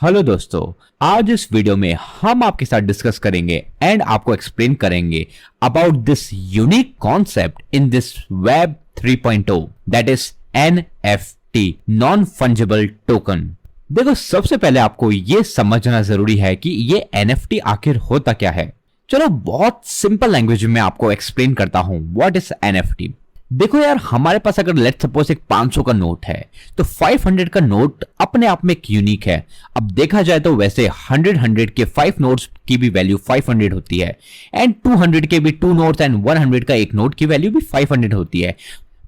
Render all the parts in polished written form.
Hello दोस्तों, आज इस वीडियो में हम आपके साथ डिस्कस करेंगे एंड आपको एक्सप्लेन करेंगे about this unique concept in this web 3.0 that is NFT, non fungible token. देखो, सबसे पहले आपको ये समझना जरूरी है कि ये NFT आखिर होता क्या है। चलो बहुत सिंपल लैंग्वेज में आपको एक्सप्लेन करता हूं व्हाट इज NFT। देखो यार, हमारे पास अगर लेट्स सपोज एक 500 का नोट है तो 500 का नोट अपने आप में एक यूनिक है। अब देखा जाए तो वैसे 100 के 5 नोट्स की भी वैल्यू 500 होती है एंड 200 के भी 2 नोट्स एंड 100 का एक नोट की वैल्यू भी 500 होती है।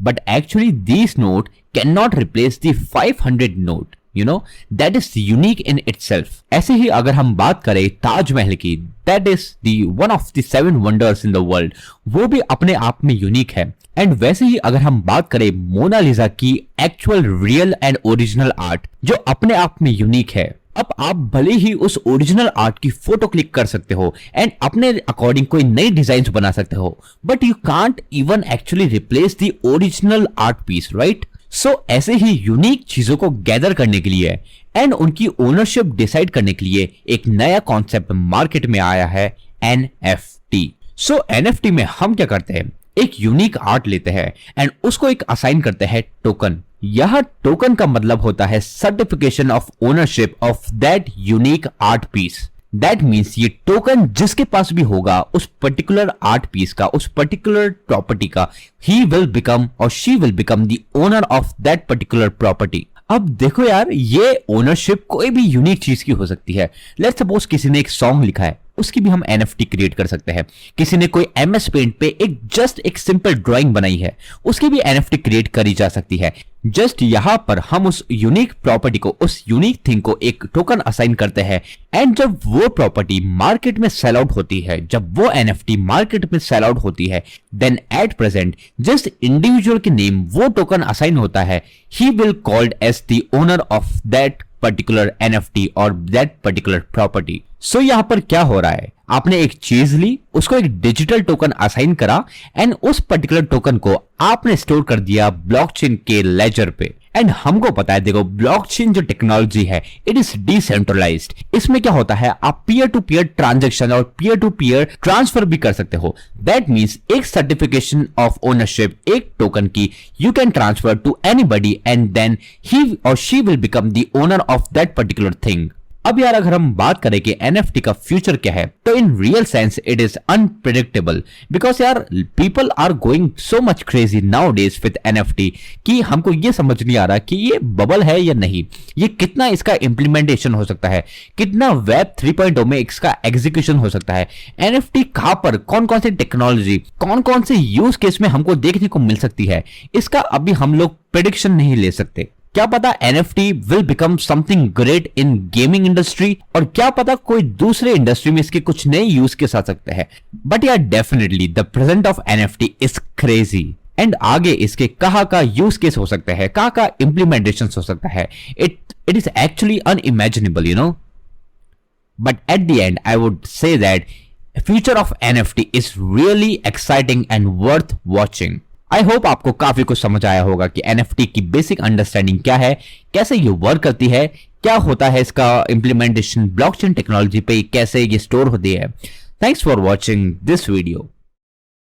But actually this note can not replace the 500 note, you know, that is unique in itself। ऐसे ही अगर हम बात करें ताजमहल की, that is the one of the 7 wonders in the world, वो भी अपने आप में यूनिक है। एंड वैसे ही अगर हम बात करें मोनालिसा की actual real and original art जो अपने आप में यूनिक है। अब आप भले ही उस ओरिजिनल आर्ट की फोटो क्लिक कर सकते हो एंड अपने अकॉर्डिंग कोई नई डिजाइन बना सकते हो, but you can't even actually replace the original art piece, right. So ऐसे ही यूनिक चीजों को गैदर करने के लिए एंड उनकी ओनरशिप डिसाइड करने के लिए एक नया कॉन्सेप्ट मार्केट में आया है, NFT। सो NFT में हम क्या करते हैं, एक यूनिक आर्ट लेते हैं एंड उसको एक असाइन करते हैं टोकन। यह टोकन का मतलब होता है certification of ownership of that unique art piece. That means ये टोकन जिसके पास भी होगा उस पर्टिकुलर आर्ट पीस का, उस पर्टिकुलर प्रॉपर्टी का, ही विल बिकम और she will become the owner of that particular property. अब देखो यार, ये ओनरशिप कोई भी यूनिक चीज की हो सकती है। लेट्स सपोज किसी ने एक सॉन्ग लिखा है, उसकी भी हम NFT क्रिएट कर सकते हैं। किसी ने कोई MS पेंट पे एक सिंपल ड्राइंग बनाई है, उसकी भी NFT क्रिएट करी जा सकती है। जस्ट यहां पर हम उस यूनिक प्रॉपर्टी को, उस यूनिक थिंग को एक टोकन असाइन करते हैं एंड जब वो प्रॉपर्टी मार्केट में सेल आउट होती है, जब वो NFT मार्केट में सेल आउट होती है, देन एट प्रेजेंट जिस इंडिविजुअल के नेम वो टोकन असाइन होता है, he will called as the owner of that particular NFT और दैट पर्टिकुलर प्रॉपर्टी। सो यहां पर क्या हो रहा है, आपने एक चीज ली, उसको एक डिजिटल टोकन असाइन करा एंड उस पर्टिकुलर टोकन को आपने स्टोर कर दिया ब्लॉकचेन के लेजर पे। एंड हमको पता है, देखो ब्लॉकचेन जो टेक्नोलॉजी है इट इज डिसेंट्रलाइज्ड। इसमें क्या होता है, आप पीयर टू पीयर ट्रांजैक्शन और पीयर टू पीयर ट्रांसफर भी कर सकते हो। दैट मीन्स एक सर्टिफिकेशन ऑफ ओनरशिप, एक टोकन की you can transfer to anybody and then he और she will become the owner of that particular thing. अब यार, अगर हम बात करें कि NFT का फ्यूचर क्या है, तो in real sense it is unpredictable because यार people are going so much crazy nowadays with NFT कि हमको ये समझ नहीं आ रहा कि ये बबल है या नहीं, ये कितना इसका इंप्लीमेंटेशन हो सकता है, कितना वेब 3.0 में इसका एग्जीक्यूशन हो सकता है, NFT कहां पर, कौन कौन सी टेक्नोलॉजी, कौन कौन से यूज केस में हमको देखने को मिल सकती है, इसका अभी हम लोग प्रेडिक्शन नहीं ले सकते। क्या पता NFT will become something great in gaming industry, और क्या पता कोई दूसरे इंडस्ट्री में इसके कुछ नए यूज केस आ सकते हैं। बट यार definitely the present of NFT is crazy and आगे इसके कहाँ का यूज केस हो सकता है, कहाँ का इंप्लीमेंटेशन हो सकता है, it is actually unimaginable, you know. But at the and I would say that future of NFT is really exciting and worth watching. I hope आपको काफी कुछ समझ आया होगा कि NFT की बेसिक अंडरस्टैंडिंग क्या है, कैसे ये वर्क करती है, क्या होता है इसका इंप्लीमेंटेशन ब्लॉकचेन टेक्नोलॉजी पे, कैसे ये स्टोर होती है। Thanks for watching this video.